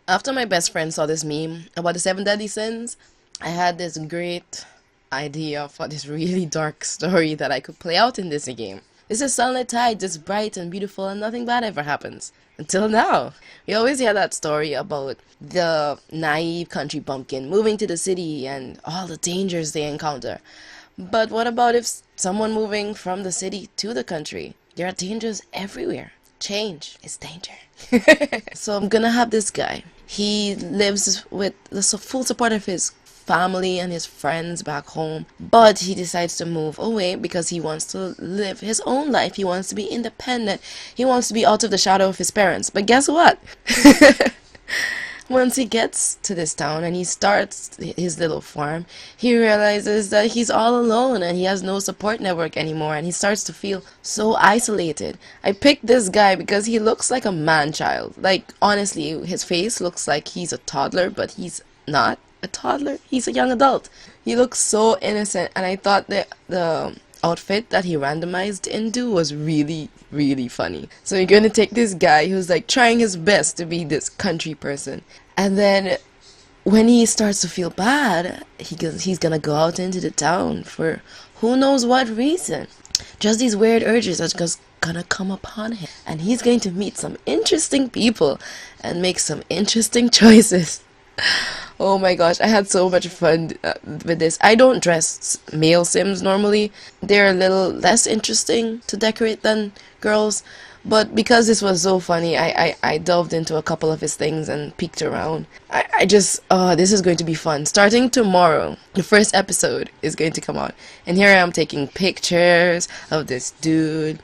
After my best friend saw this meme about the seven deadly sins, I had this great idea for this really dark story that I could play out in this game. This is sunlit tide, just bright and beautiful, and nothing bad ever happens. Until now. We always hear that story about the naive country bumpkin moving to the city and all the dangers they encounter. But what about if someone moving from the city to the country? There are dangers everywhere. Change is danger. So I'm gonna have this guy. He lives with the full support of his family and his friends back home, but he decides to move away because he wants to live his own life. He wants to be independent. He wants to be out of the shadow of his parents. But guess what? Once he gets to this town and he starts his little farm, he realizes that he's all alone and he has no support network anymore, and he starts to feel so isolated. I picked this guy because he looks like a man-child. Like, honestly, his face looks like he's a toddler, but he's not a toddler. He's a young adult. He looks so innocent, and I thought that the outfit that he randomized into was really, really funny. So you're gonna take this guy who's like trying his best to be this country person, and then when he starts to feel bad, he's gonna go out into the town for who knows what reason. Just these weird urges are just gonna come upon him, and he's going to meet some interesting people and make some interesting choices. Oh my gosh, I had so much fun with this. I don't dress male Sims normally. They're a little less interesting to decorate than girls. But because this was so funny, I delved into a couple of his things and peeked around. I just, this is going to be fun. Starting tomorrow, the first episode is going to come out. And here I am taking pictures of this dude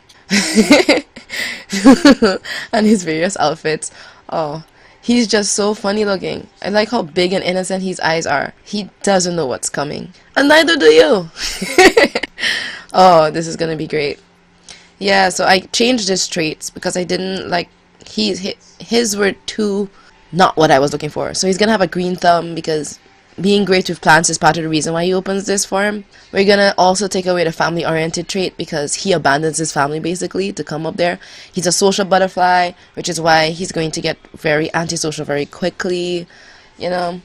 and his various outfits. Oh, he's just so funny looking. I like how big and innocent his eyes are. He doesn't know what's coming. And neither do you. Oh, this is gonna be great. Yeah, so I changed his traits because I didn't like his were too not what I was looking for. So he's gonna have a green thumb because being great with plants is part of the reason why he opens this for him. We're gonna also take away the family oriented trait because he abandons his family basically to come up there. He's a social butterfly, which is why he's going to get very antisocial very quickly, you know.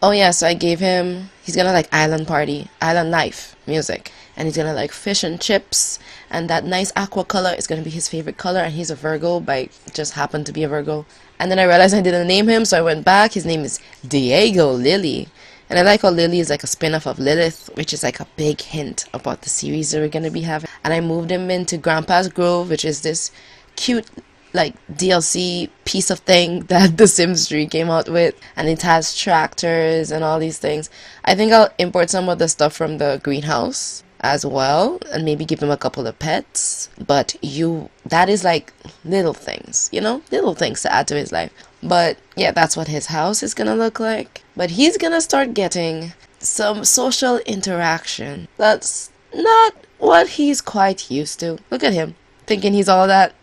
Oh yeah, so I gave him, he's gonna like island party, island life music, and he's gonna like fish and chips, and that nice aqua color is gonna be his favorite color, and he's a Virgo by just happened to be a Virgo. And then I realized I didn't name him, so I went back. His name is Diego Lily. And I like how Lily is like a spin-off of Lilith, which is like a big hint about the series that we're gonna be having. And I moved him into Grandpa's Grove, which is this cute like DLC piece of thing that The Sims 3 came out with, and it has tractors and all these things. I think I'll import some of the stuff from the greenhouse as well and maybe give him a couple of pets, but that is like little things, little things to add to his life. But yeah, that's what his house is gonna look like. But he's gonna start getting some social interaction that's not what he's quite used to. Look at him thinking he's all that.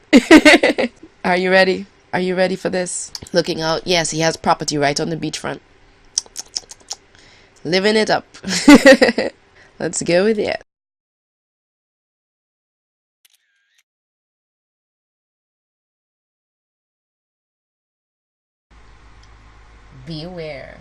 Are you ready? Are you ready for this? Looking out. Yes, he has property right on the beachfront. Living it up. Let's go with it. Beware.